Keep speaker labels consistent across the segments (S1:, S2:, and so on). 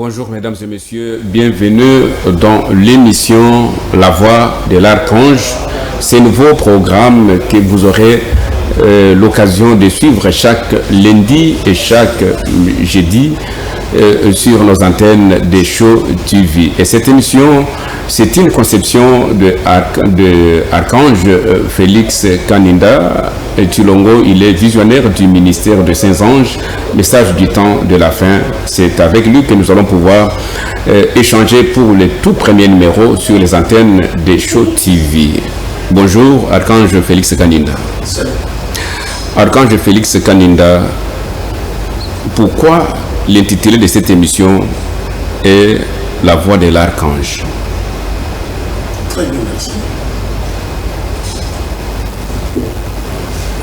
S1: Bonjour mesdames et messieurs, bienvenue dans l'émission La Voix de l'Archange. Ce nouveau programme que vous aurez l'occasion de suivre chaque lundi et chaque jeudi sur nos antennes de Show TV. Et cette émission, c'est une conception de Archange Félix Kaninda Tshilongo. Il est visionnaire du ministère de Saint-Ange, message du temps de la fin. C'est avec lui que nous allons pouvoir échanger pour le tout premier numéro sur les antennes de Show TV. Bonjour, Archange Félix Kaninda.
S2: Salut.
S1: Archange Félix Kaninda, pourquoi l'intitulé de cette émission est La Voix de l'Archange?
S2: Très bien, merci.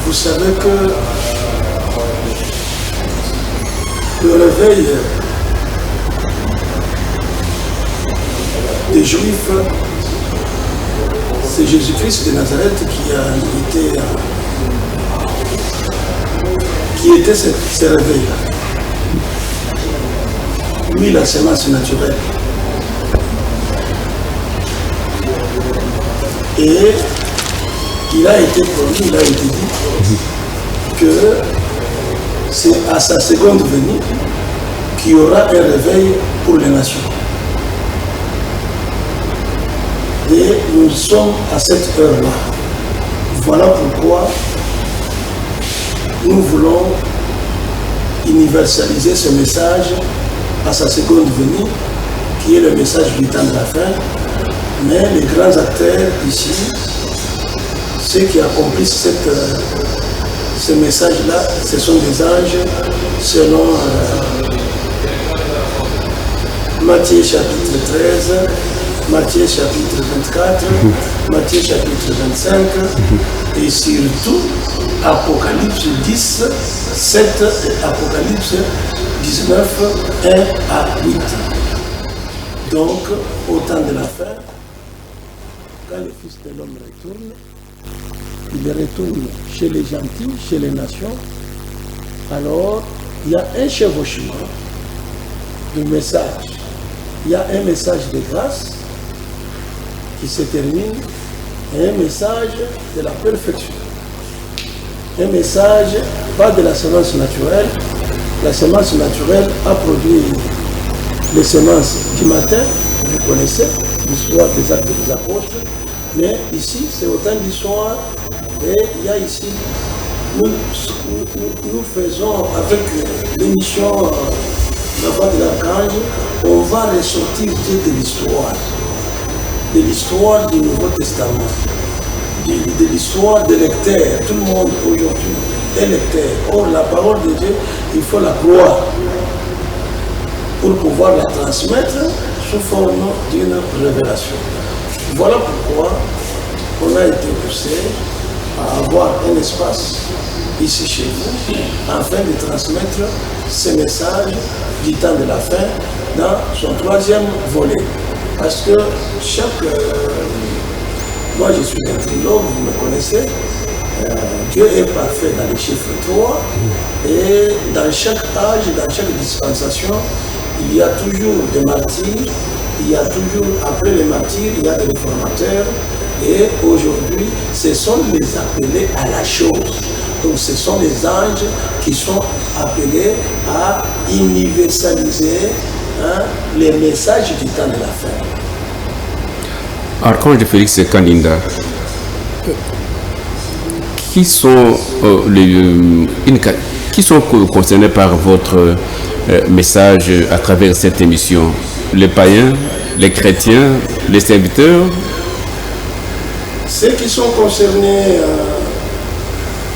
S2: Vous savez que le réveil des Juifs, c'est Jésus-Christ de Nazareth qui était ce réveil-là. Lui, la sémence naturelle. Et il a été promis, il a été dit que c'est à sa seconde venue qu'il y aura un réveil pour les nations. Et nous sommes à cette heure-là. Voilà pourquoi nous voulons universaliser ce message à sa seconde venue, qui est le message du temps de la fin. Mais les grands acteurs ici, ceux qui accomplissent ce message-là, ce sont des anges, selon Matthieu chapitre 13, Matthieu chapitre 24, Matthieu chapitre 25, et surtout Apocalypse 10, 7 et Apocalypse 19, 1 à 8. Donc, au temps de la fin, quand le Fils de l'homme retourne, il retourne chez les gentils, chez les nations. Alors, il y a un chevauchement de messages. Il y a un message de grâce qui se termine et un message de la perfection. Un message, pas de la semence naturelle. La semence naturelle a produit les semences du matin, vous connaissez, l'histoire des actes des apôtres. Mais ici, c'est au temps du soir. Et il y a ici, nous faisons avec l'émission La Voix de l'Archange, on va ressortir de l'histoire du Nouveau Testament, de l'histoire des lecteurs. Tout le monde aujourd'hui est lecteur. Or, la parole de Dieu, il faut la croire pour pouvoir la transmettre sous forme d'une révélation. Voilà pourquoi on a été poussé à avoir un espace ici chez vous afin de transmettre ce message du temps de la fin dans son troisième volet. Parce que moi je suis un trilogue, vous me connaissez, Dieu est parfait dans le chiffre 3 et dans chaque âge, dans chaque dispensation, il y a toujours des martyrs, il y a toujours, après les martyrs, il y a des réformateurs. Et aujourd'hui, ce sont les appelés à la chose. Donc ce sont les anges qui sont appelés à universaliser les messages du temps de la fin.
S1: Archange Félix Kaninda, qui sont concernés par votre message à travers cette émission? Les païens, les chrétiens, les serviteurs?
S2: Ceux qui sont concernés,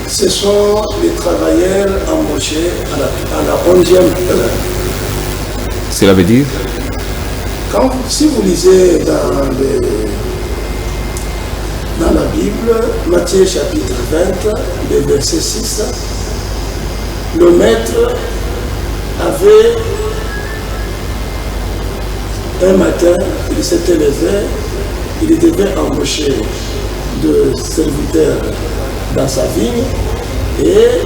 S2: ce sont les travailleurs embauchés à la 11e heure.
S1: Cela veut dire?
S2: Si vous lisez dans la Bible, Matthieu chapitre 20, le verset 6, le maître avait un matin, il s'était levé, il devait embaucher de serviteurs dans sa vigne et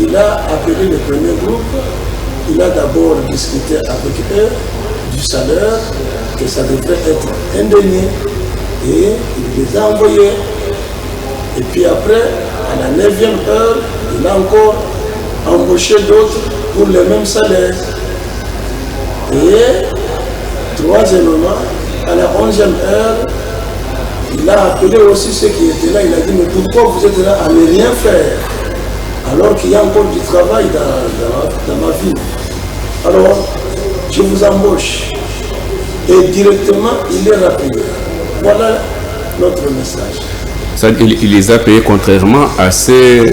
S2: il a appelé le premier groupe, il a d'abord discuté avec eux du salaire, que ça devrait être indemné, et il les a envoyés. Et puis après, à la 9e heure, il a encore embauché d'autres pour le même salaire. Et troisièmement, à la 11e heure, il a appelé aussi ceux qui étaient là. Il a dit, mais pourquoi vous êtes là à ne rien faire alors qu'il y a encore du travail dans ma vie? Alors, je vous embauche. Et directement, il les a payés. Voilà notre message.
S1: Ça, il les a payés contrairement à ceux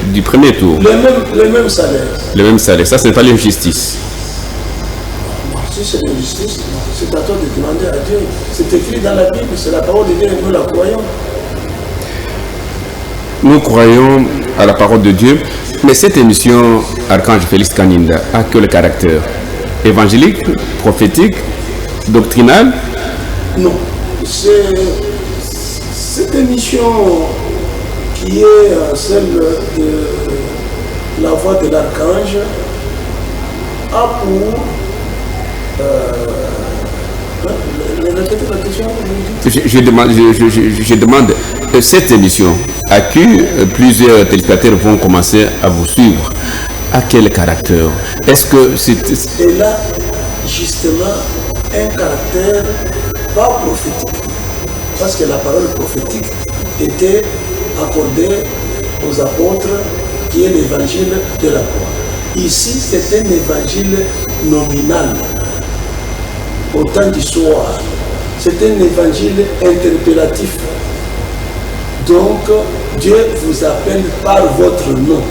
S1: du premier tour.
S2: Le même salaire.
S1: Le même salaire. Ça, ce n'est pas l'injustice.
S2: Si c'est l'injustice, c'est à toi de demander à Dieu. C'est écrit dans la Bible, c'est la parole de Dieu et nous la croyons.
S1: Nous croyons à la parole de Dieu, mais cette émission, Archange Félix Kaninda, a quel caractère? Évangélique, prophétique, doctrinal?
S2: Non. C'est cette émission qui est celle de la voix de l'archange a pour... répétez la question.
S1: Je demande, cette émission, à qui plusieurs téléspectateurs vont commencer à vous suivre, à quel caractère? Est-ce que c'est...
S2: Elle a justement un caractère pas prophétique, parce que la parole prophétique était accordée aux apôtres, qui est l'évangile de la croix. Ici, c'est un évangile nominal. Au temps du soir, c'est un évangile interpellatif. Donc, Dieu vous appelle par votre nom.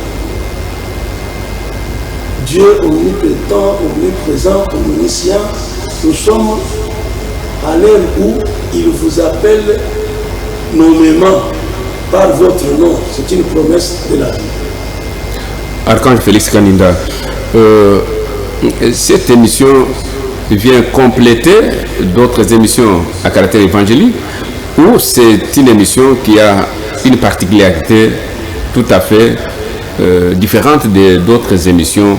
S2: Dieu omnipotent, omniprésent, omniscient, nous sommes à l'heure où il vous appelle nommément par votre nom. C'est une promesse de la vie.
S1: Archange Félix Kaninda, cette émission vient compléter d'autres émissions à caractère évangélique, ou c'est une émission qui a une particularité tout à fait différente d'autres émissions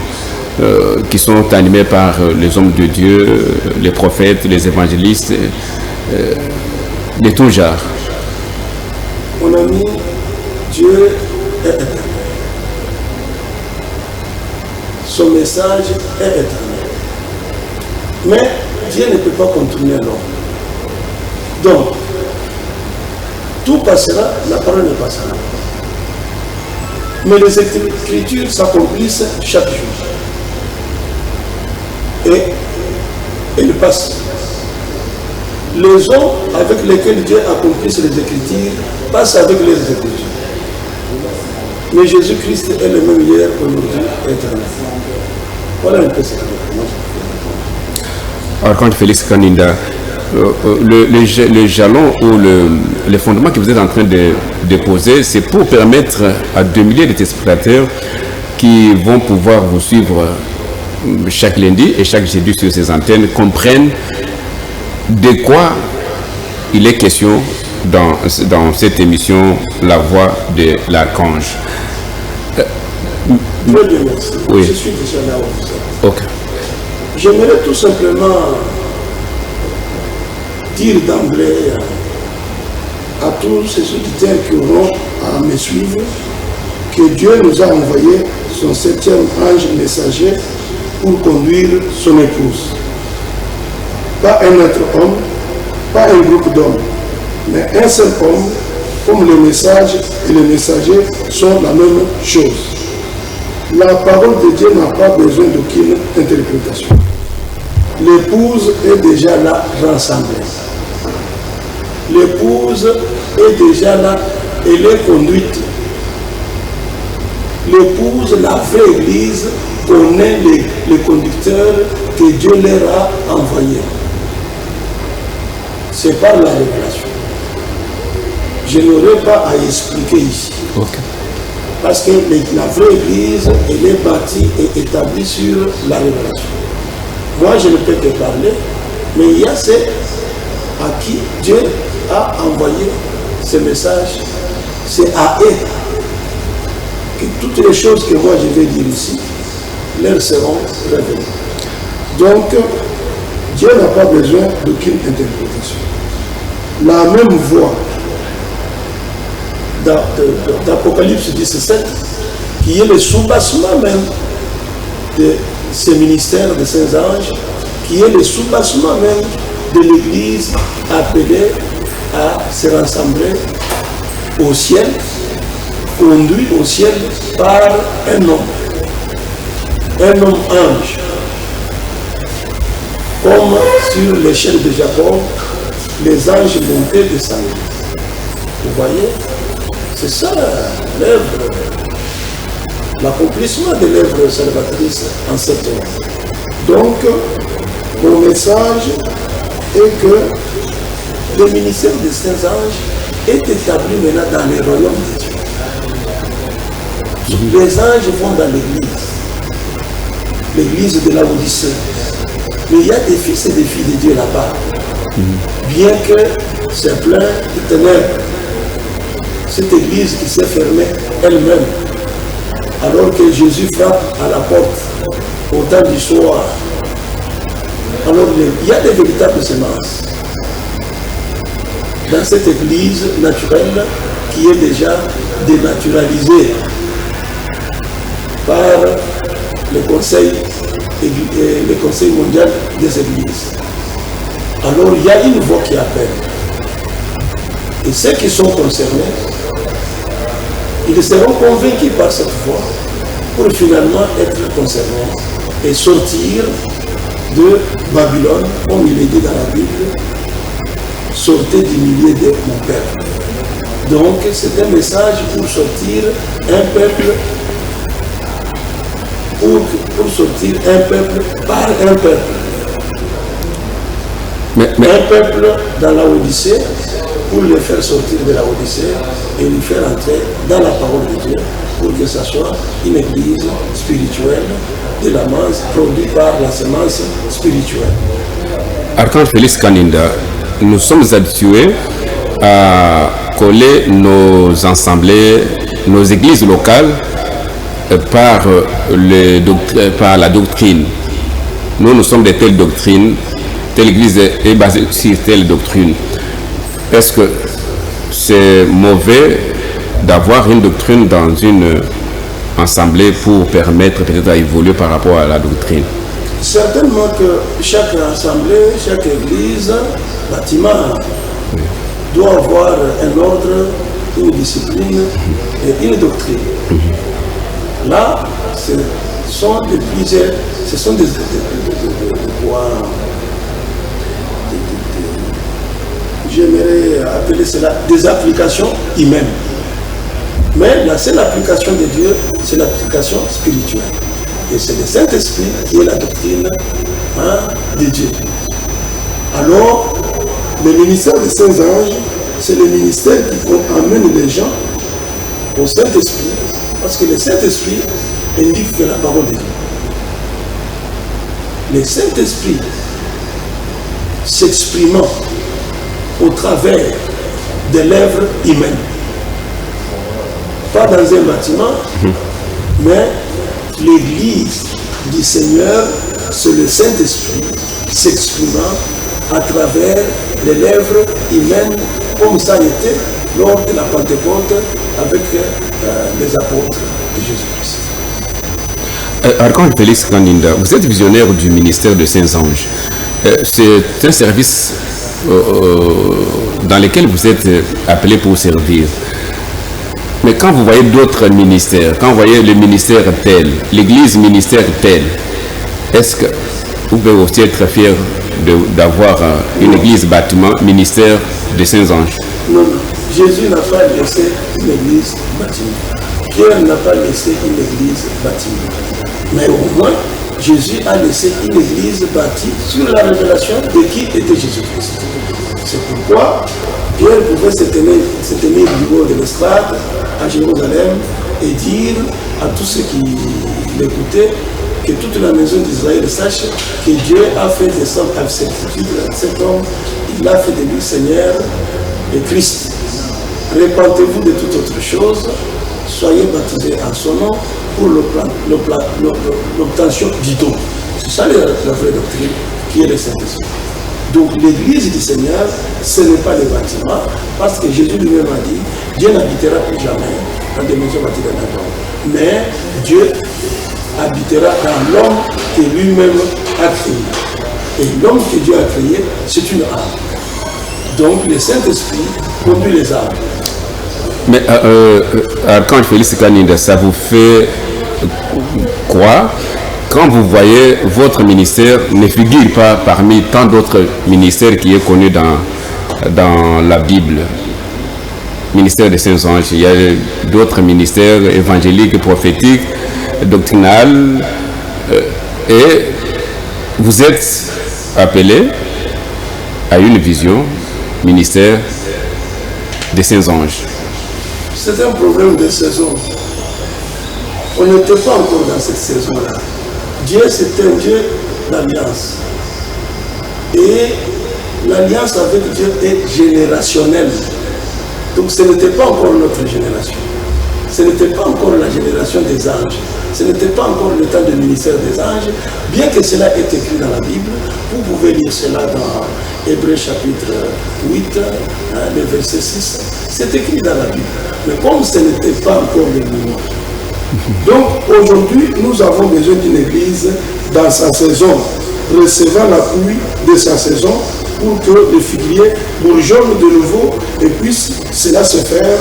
S1: qui sont animées par les hommes de Dieu, les prophètes, les évangélistes, de tout genre?
S2: Mon ami, Dieu est éternel. Son message est éternel. Mais Dieu ne peut pas contourner l'homme. Donc, tout passera, la parole ne passera pas. Mais les Écritures s'accomplissent chaque jour. Et elles passent. Les hommes avec lesquels Dieu accomplisse les Écritures passent avec les Écritures. Mais Jésus-Christ est le même hier, aujourd'hui, éternellement. Voilà un peu ce que
S1: Archange Félix Kaninda, le jalon ou le fondement que vous êtes en train de poser, c'est pour permettre à 2 milliers de téléspectateurs qui vont pouvoir vous suivre chaque lundi et chaque jeudi sur ces antennes comprennent de quoi il est question dans cette émission La Voix de l'Archange.
S2: Très bien, merci. Oui. Je suis déjà là où vous êtes.
S1: Ok.
S2: J'aimerais tout simplement dire d'emblée à tous ces auditeurs qui auront à me suivre que Dieu nous a envoyé son 7e ange messager pour conduire son épouse. Pas un autre homme, pas un groupe d'hommes, mais un seul homme, comme le message et le messager sont la même chose. La parole de Dieu n'a pas besoin d'aucune interprétation. L'épouse est déjà là rassemblée. L'épouse est déjà là, elle est conduite. L'épouse, la vraie Église, connaît les conducteurs que Dieu leur a envoyés. C'est par la révélation. Je n'aurai pas à expliquer ici.
S1: Okay.
S2: Parce que la vraie Église, elle est bâtie et établie sur la révélation. Moi, je ne peux que parler, mais il y a ceux à qui Dieu a envoyé ce message. C'est à eux que toutes les choses que moi je vais dire ici, leur seront révélées. Donc, Dieu n'a pas besoin d'aucune interprétation. La même voix d'Apocalypse 17, qui est le soubassement même de ces ministères de saints anges, qui est le soubassement même de l'Église appelée à se rassembler au ciel, conduit au ciel par un homme ange. Comme sur l'échelle de Jacob, les anges montaient et descendaient. Vous voyez, c'est ça l'œuvre, l'accomplissement de l'œuvre salvatrice en cet homme. Donc, mon message est que le ministère des saints anges est établi maintenant dans les royaumes de Dieu. Les anges vont dans l'église de la Odyssée. Mais il y a des fils et des filles de Dieu là-bas. Bien que c'est plein de ténèbres. Cette église qui s'est fermée elle-même, alors que Jésus frappe à la porte au temps du soir. Alors il y a des véritables semences dans cette église naturelle qui est déjà dénaturalisée par le Conseil mondial des églises. Alors il y a une voix qui appelle. Et ceux qui sont concernés, ils seront convaincus par cette voix pour finalement être concernés et sortir de Babylone, comme il est dit dans la Bible, sortez du milieu de mon peuple. Donc c'est un message pour sortir un peuple, pour sortir un peuple par un peuple. Un peuple dans la Odyssée, pour le faire sortir de la Odyssée et le faire entrer dans la parole de Dieu, pour que ce soit une église spirituelle de la masse produite par la semence spirituelle.
S1: Archange Félix Kaninda, nous sommes habitués à coller nos assemblées, nos églises locales par la doctrine. Nous sommes de telles doctrines, telle église est basée sur telle doctrine. Est-ce que c'est mauvais d'avoir une doctrine dans une assemblée pour permettre peut-être à évoluer par rapport à la doctrine?
S2: Certainement que chaque assemblée, chaque église, bâtiment doit avoir un ordre, une discipline et une doctrine. Là, ce sont des j'aimerais appeler cela des applications humaines. Mais la seule application de Dieu, c'est l'application spirituelle. Et c'est le Saint-Esprit qui est la doctrine de Dieu. Alors, le ministère des saints anges, c'est le ministère qui amène les gens au Saint-Esprit. Parce que le Saint-Esprit indique que la parole de Dieu. Le Saint-Esprit s'exprimant au travers de l'œuvre humaine. Pas dans un bâtiment, mais l'église du Seigneur, c'est le Saint-Esprit s'exprimant à travers les lèvres humaines, comme ça a été lors de la Pentecôte avec les apôtres de Jésus-Christ.
S1: Archange Félix Kaninda, vous êtes visionnaire du ministère de Saints-Anges. C'est un service dans lequel vous êtes appelé pour servir. Mais quand vous voyez d'autres ministères, quand vous voyez le ministère tel, l'église ministère tel, est-ce que vous pouvez aussi être fier d'avoir une église bâtiment, ministère des Saints-Anges?
S2: Non, non. Jésus n'a pas laissé une église bâtiment. Pierre n'a pas laissé une église bâtiment. Mais au moins, Jésus a laissé une église bâtie sur la révélation de qui était Jésus-Christ. C'est pourquoi Pierre pouvait se tenir du haut de l'estrade à Jérusalem et dire à tous ceux qui l'écoutaient que toute la maison d'Israël sache que Dieu a fait descendre avec cet homme, il a fait de lui Seigneur et Christ. Répentez-vous de toute autre chose, soyez baptisés en son nom pour l'obtention du don. C'est ça la vraie doctrine qui est le Saint-Esprit. Donc l'église du Seigneur, ce n'est pas le bâtiment, parce que Jésus lui-même a dit, Dieu n'habitera plus jamais dans des maisons bâties dans la tombe, mais Dieu habitera dans l'homme que lui-même a créé. Et l'homme que Dieu a créé, c'est une âme. Donc le Saint-Esprit conduit les âmes.
S1: Mais Archange Félix Kaninda, ça vous fait croire quand vous voyez votre ministère ne figure pas parmi tant d'autres ministères qui est connu dans la Bible. Ministère des Saints-Anges, il y a d'autres ministères évangéliques, prophétiques, doctrinales, et vous êtes appelé à une vision, ministère des Saints-Anges.
S2: C'est un problème de saison. On n'était pas encore dans cette saison-là. Dieu, c'est un Dieu d'alliance. Et l'alliance avec Dieu est générationnelle. Donc ce n'était pas encore notre génération. Ce n'était pas encore la génération des anges. Ce n'était pas encore le temps du ministère des anges. Bien que cela est écrit dans la Bible, vous pouvez lire cela dans Hébreux chapitre 8, le verset 6. C'est écrit dans la Bible. Mais comme ce n'était pas encore le moment. Donc aujourd'hui, nous avons besoin d'une église dans sa saison, recevant l'appui de sa saison pour que le figuier bourgeonne de nouveau et puisse cela se faire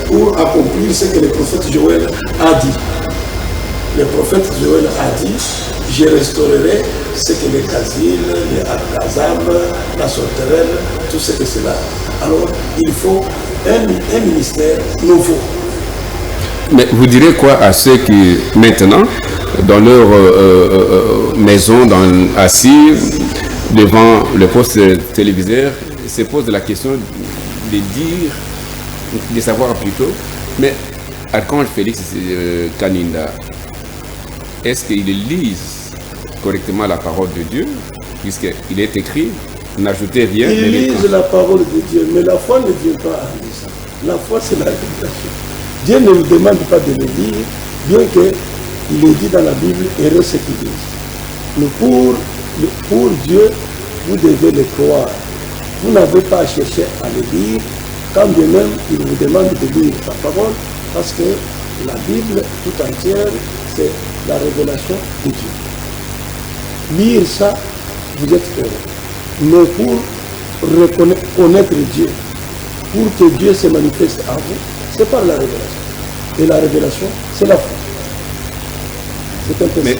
S2: pour accomplir ce que le prophète Joël a dit. Le prophète Joël a dit, je restaurerai ce que les casiles, les alcazam, la sauterelle, tout ce que c'est là. Alors il faut un ministère nouveau.
S1: Mais vous direz quoi à ceux qui, maintenant, dans leur maison, assis devant le poste téléviseur, se posent la question de dire, de savoir plutôt, mais Archange Félix Kaninda, est-ce qu'ils lisent correctement la parole de Dieu, puisqu'il est écrit, n'ajoutez rien.
S2: Ils lisent la parole de Dieu, mais la foi ne vient pas à ça. La foi, c'est la révélation. Dieu ne nous demande pas de le dire, bien qu'il est dit dans la Bible, heureux ceux qui disent. Mais pour Dieu, vous devez le croire. Vous n'avez pas à chercher à le lire, quand bien même il vous demande de lire sa parole, parce que la Bible tout entière, c'est la révélation de Dieu. Lire ça, vous êtes heureux. Mais pour connaître Dieu, pour que Dieu se manifeste à vous, c'est par la révélation. Et la révélation, c'est la foi. C'est un peu
S1: mais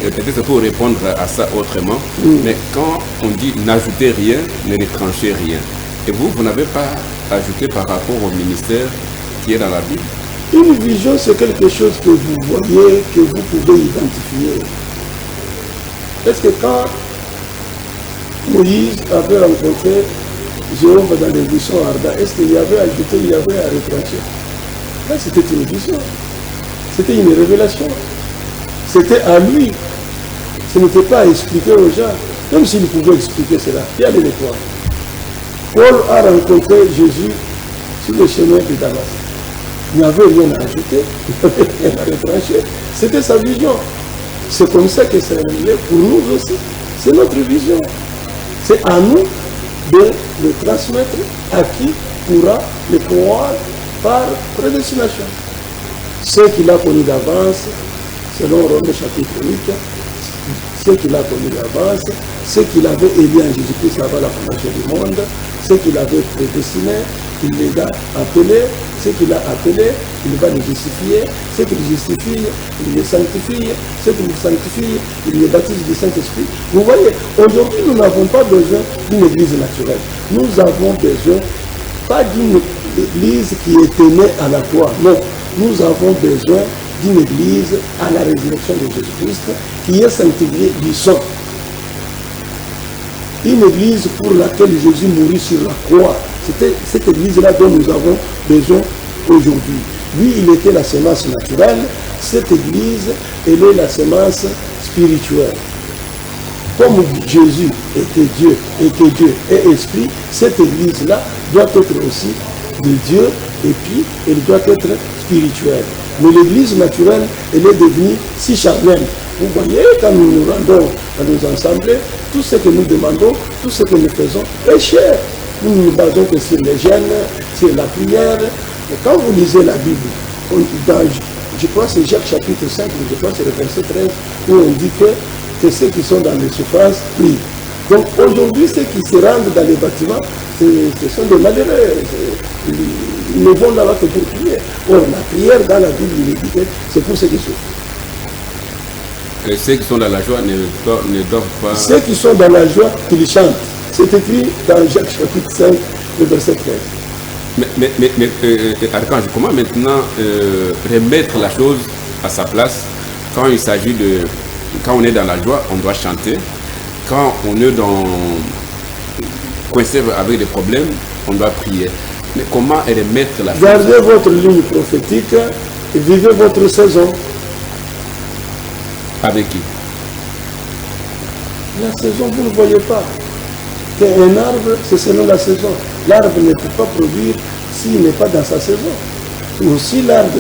S1: peut-être pour répondre à ça autrement, mais quand on dit n'ajoutez rien, ne retranchez rien, et vous n'avez pas ajouté par rapport au ministère qui est dans la Bible?
S2: Une vision, c'est quelque chose que vous voyez, que vous pouvez identifier. Est-ce que quand Moïse avait rencontré Jéhovah dans les buissons ardents, est-ce qu'il y avait ajouté, il y avait à retrancher? Là, c'était une vision. C'était une révélation. C'était à lui. Ce n'était pas à expliquer aux gens. Même s'il pouvait expliquer cela. Il y avait les croire. Paul a rencontré Jésus sur le chemin de Damas. Il n'y avait rien à ajouter, il n'y avait rien à retrancher. C'était sa vision. C'est comme ça que c'est révélé pour nous aussi. C'est notre vision. C'est à nous de le transmettre à qui pourra le croire par prédestination. Ce qu'il a connu d'avance, selon Romains chapitre 8, ce qu'il a connu d'avance, ce qu'il avait élu en Jésus-Christ avant la fondation du monde, ce qu'il avait prédestiné, il les a appelés, ce qu'il a appelé, il va les justifier, ce qu'il justifie, il les sanctifie, ce qu'il sanctifie, il les baptise du Saint-Esprit. Vous voyez, aujourd'hui, nous n'avons pas besoin d'une église naturelle. Nous avons besoin, pas d'une église qui est née à la croix, non. Nous avons besoin d'une église à la résurrection de Jésus-Christ qui est sanctifiée du sang. Une église pour laquelle Jésus mourut sur la croix. C'était cette église-là dont nous avons besoin aujourd'hui. Lui, il était la semence naturelle. Cette église, elle est la semence spirituelle. Comme Jésus était Dieu et que Dieu est esprit, cette église-là doit être aussi de Dieu et puis elle doit être spirituelle. Mais l'église naturelle, elle est devenue si charnelle. Vous voyez, quand nous nous rendons à nos assemblées, tout ce que nous demandons, tout ce que nous faisons est cher. Nous ne nous basons que sur les gènes, sur la prière. Et quand vous lisez la Bible, je crois que c'est Jacques chapitre 5, je crois que c'est le verset 13, où on dit que ceux qui sont dans les souffrances prient. Donc aujourd'hui, ceux qui se rendent dans les bâtiments, ce sont des malheureux. Ils ne vont là-bas que pour prier. Or, la prière dans la Bible, il est dit que c'est pour ceux qui souffrent.
S1: Et ceux qui sont dans la joie ne dorment pas.
S2: Ceux qui sont dans la joie, qu'ils chantent. C'est écrit dans Jacques chapitre 5, le verset 13.
S1: Mais Archange, comment maintenant remettre la chose à sa place quand il s'agit de... Quand on est dans la joie, on doit chanter. Quand on est coincé avec des problèmes, on doit prier. Mais comment remettre la chose?
S2: Gardez votre ligne prophétique et vivez votre saison.
S1: Avec qui?
S2: La saison, vous ne voyez pas. Un arbre, c'est selon la saison. L'arbre ne peut pas produire s'il n'est pas dans sa saison. Ou si l'arbre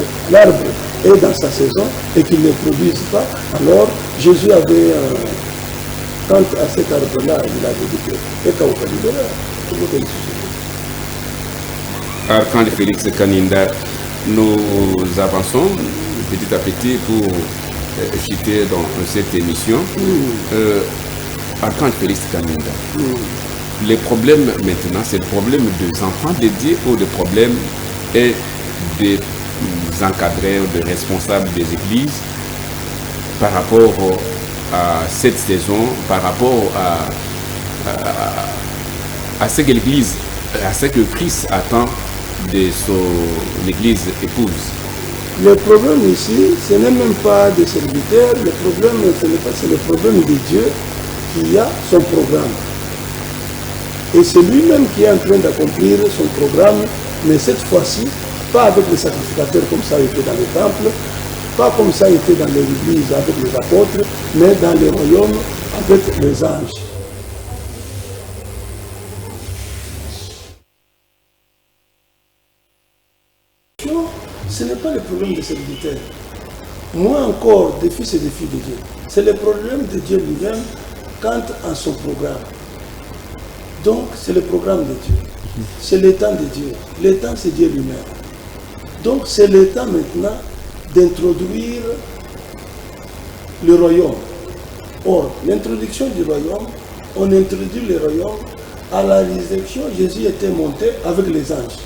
S2: est dans sa saison et qu'il ne produise pas, alors Jésus avait, quant à cet arbre-là, il avait dit que
S1: Archange Félix Kanindar, nous avançons petit à petit pour chuter dans cette émission. Archange Félix Kanindar. Les problèmes maintenant, c'est le problème des enfants de Dieu ou le problème est des encadrés ou des responsables des églises par rapport à cette saison, par rapport à ce que l'Église, à ce que Christ attend de son Église épouse.
S2: Le problème ici, ce n'est même pas des serviteurs, le problème, ce n'est pas, c'est le problème de Dieu qui a son programme. Et c'est lui-même qui est en train d'accomplir son programme, mais cette fois-ci, pas avec les sacrificateurs comme ça a été dans les temples, pas comme ça a été dans l'église avec les apôtres, mais dans les royaumes avec les anges. Ce n'est pas le problème des serviteurs, moins encore des fils et des filles de Dieu. C'est le problème de Dieu lui-même quant à son programme. Donc, c'est le programme de Dieu. C'est le temps de Dieu. Le temps, c'est Dieu lui-même. Donc, c'est le temps maintenant d'introduire le royaume. Or, l'introduction du royaume, on introduit le royaume à la résurrection. Jésus était monté avec les anges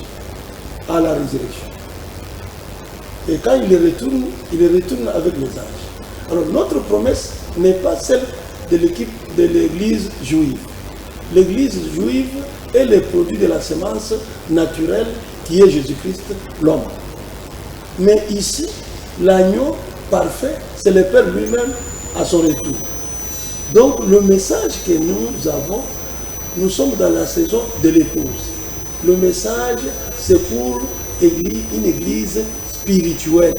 S2: à la résurrection. Et quand il retourne avec les anges. Alors, notre promesse n'est pas celle de l'équipe de l'église juive. L'église juive est le produit de la semence naturelle qui est Jésus-Christ, l'homme. Mais ici, l'agneau parfait, c'est le Père lui-même à son retour. Donc le message que nous avons, nous sommes dans la saison de l'épouse. Le message, c'est pour une église spirituelle.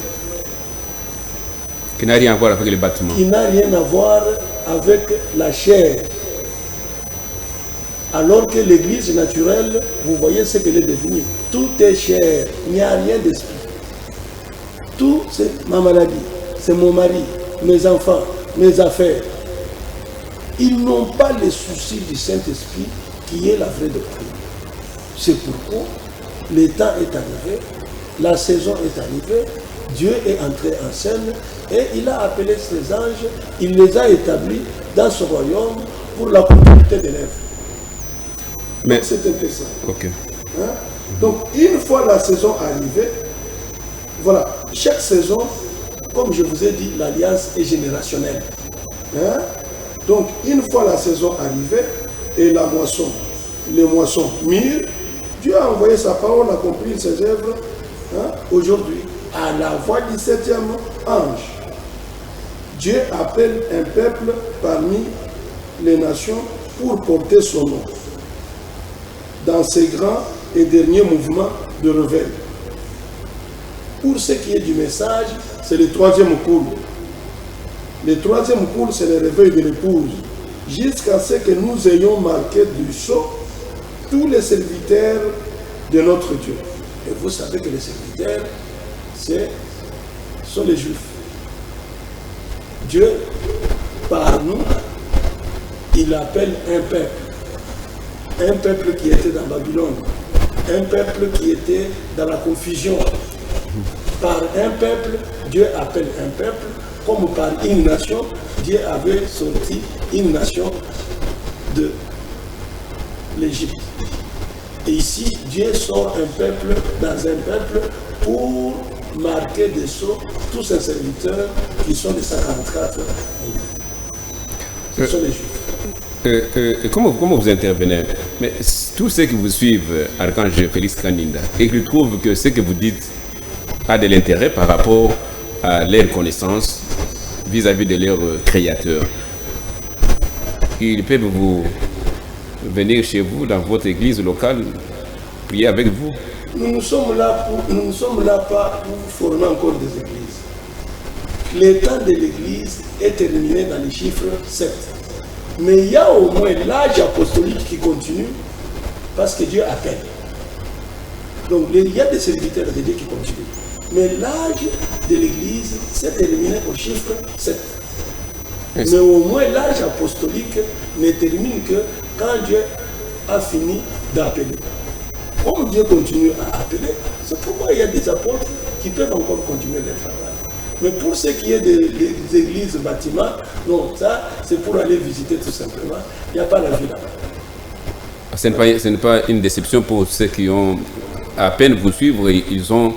S1: Qui n'a rien à voir avec les bâtiments.
S2: Qui n'a rien à voir avec la chair. Alors que l'église naturelle, vous voyez ce qu'elle est devenue. Tout est chair, il n'y a rien d'esprit. Tout, c'est ma maladie, c'est mon mari, mes enfants, mes affaires. Ils n'ont pas les soucis du Saint-Esprit qui est la vraie doctrine. C'est pourquoi le temps est arrivé, la saison est arrivée, Dieu est entré en scène et il a appelé ses anges, il les a établis dans son royaume pour la propriété de l'œuvre. Mais c'est intéressant.
S1: Okay.
S2: Hein? Donc, une fois la saison arrivée, voilà, chaque saison, comme je vous ai dit, l'alliance est générationnelle. Hein? Donc, une fois la saison arrivée et la moisson, les moissons mûres, Dieu a envoyé sa parole accomplir ses œuvres aujourd'hui à la voix du 7e ange. Dieu appelle un peuple parmi les nations pour porter son nom dans ces grands et derniers mouvements de réveil. Pour ce qui est du message, c'est le 3e cours. Le 3e cours, c'est le réveil de l'épouse, jusqu'à ce que nous ayons marqué du sceau tous les serviteurs de notre Dieu. Et vous savez que les serviteurs, sont les Juifs. Dieu, par nous, il appelle un peuple qui était dans Babylone, un peuple qui était dans la confusion. Par un peuple, Dieu appelle un peuple, comme par une nation, Dieu avait sorti une nation de l'Égypte. Et ici, Dieu sort un peuple dans un peuple pour marquer des sceaux tous ses serviteurs qui sont les 144 000. Ce sont les Juifs.
S1: Comment vous intervenez? Mais tous ceux qui vous suivent, Archange Félix Kaninda, et qui trouvent que ce que vous dites a de l'intérêt par rapport à leur connaissance vis-à-vis de leur créateur, ils peuvent vous venir chez vous dans votre église locale, prier avec vous.
S2: Nous ne sommes là pas pour former encore des églises. Le temps de l'église est terminé dans les chiffres 7. Mais il y a au moins l'âge apostolique qui continue parce que Dieu appelle. Donc il y a des serviteurs de Dieu qui continuent. Mais l'âge de l'église s'est terminé au chiffre 7. Mais au moins l'âge apostolique ne termine que quand Dieu a fini d'appeler. Comme Dieu continue à appeler, c'est pourquoi il y a des apôtres qui peuvent encore continuer le travail. Mais pour ce qui est des églises, bâtiments, non, ça c'est pour aller visiter tout simplement. Il n'y a pas la vie là-bas.
S1: Ce n'est pas une déception pour ceux qui ont à peine vous suivre. Ils ont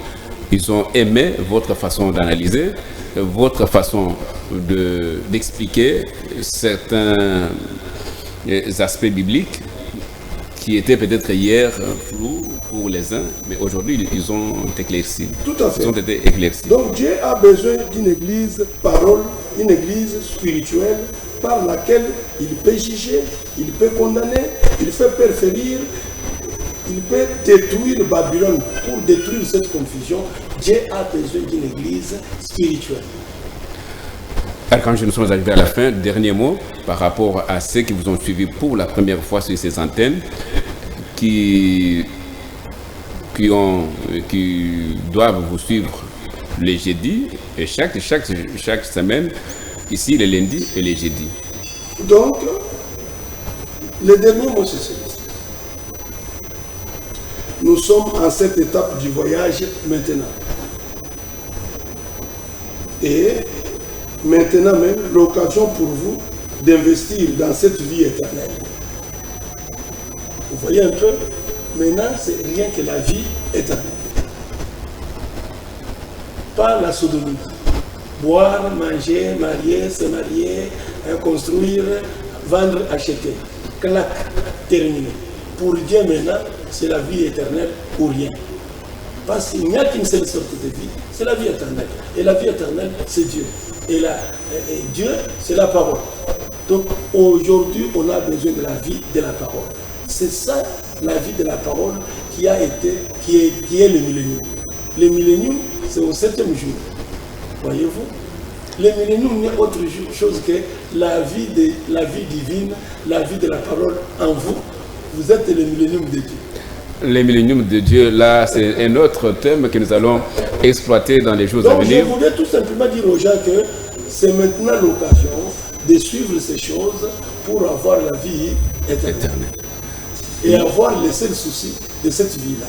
S1: aimé votre façon d'analyser, votre façon d'expliquer certains aspects bibliques qui étaient peut-être hier flous pour les uns, mais aujourd'hui ils ont éclairci.
S2: Tout à fait.
S1: Ils ont été éclaircis.
S2: Donc Dieu a besoin d'une église parole, une église spirituelle par laquelle il peut juger, il peut condamner, il peut préférir, il peut détruire Babylone. Pour détruire cette confusion, Dieu a besoin d'une église spirituelle.
S1: Quand nous sommes arrivés à la fin, dernier mot par rapport à ceux qui vous ont suivi pour la première fois sur ces antennes, qui doivent vous suivre les jeudis et chaque semaine, ici les lundis et les jeudis.
S2: Donc, le dernier mot c'est celui-ci. Nous sommes en cette étape du voyage maintenant. Et maintenant même, l'occasion pour vous d'investir dans cette vie éternelle. Vous voyez un peu, maintenant, c'est rien que la vie éternelle. Pas la sodomie. Boire, manger, marier, se marier, construire, vendre, acheter. Clac, terminé. Pour Dieu maintenant, c'est la vie éternelle ou rien. Parce qu'il n'y a qu'une seule sorte de vie, c'est la vie éternelle. Et la vie éternelle, c'est Dieu. Et Dieu, c'est la parole. Donc aujourd'hui, on a besoin de la vie de la parole. C'est ça, la vie de la parole, qui est le millénium. Le millénium, c'est au 7e jour. Voyez-vous? Le millénium n'est autre chose que la vie divine, la vie de la parole en vous. Vous êtes le millénium de Dieu.
S1: Le millénium de Dieu, là, c'est un autre thème que nous allons exploiter dans les jours à venir.
S2: Donc, je voudrais tout simplement dire aux gens que c'est maintenant l'occasion de suivre ces choses pour avoir la vie éternelle. Et avoir les seuls soucis de cette vie-là.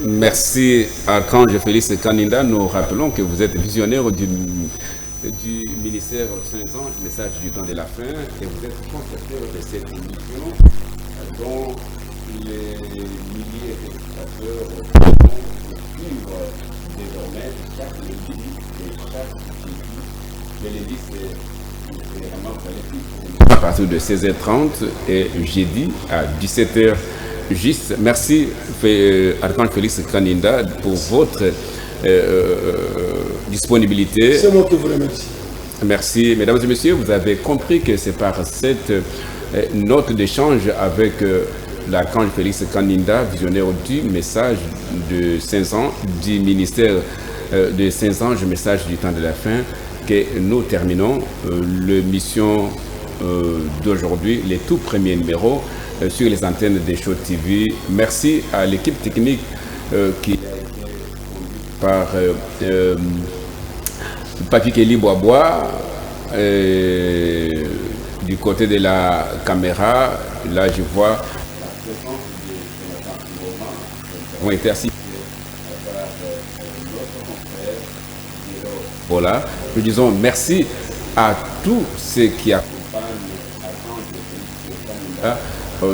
S1: Merci, Archange Félix Kaninda. Nous rappelons que vous êtes visionnaire du ministère Saint-Ange, message du temps de la fin, et vous êtes concepteur de cette émission dont les milliers de spectateurs vont suivre désormais chaque lundi et chaque jeudi. Le lundi, c'est vraiment collectif. À partir de 16h30 et jeudi à 17h juste. Merci, Archange Félix Kaninda, pour votre disponibilité.
S2: C'est moi qui vous remercie.
S1: Merci. Mesdames et messieurs, vous avez compris que c'est par cette note d'échange avec l'Archange Félix Kaninda, visionnaire du message de 5 ans, du ministère de 5 anges, message du temps de la fin, que nous terminons l'émission d'aujourd'hui, les tout premiers numéros sur les antennes des Show TV. Merci à l'équipe technique qui a été conduite par Papi Kelly Boisbois, du côté de la caméra, là je vois ont été assistés. Voilà, nous disons merci à tous ceux qui accompagnent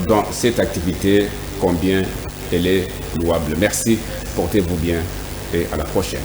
S1: dans cette activité, combien elle est louable. Merci, portez-vous bien et à la prochaine.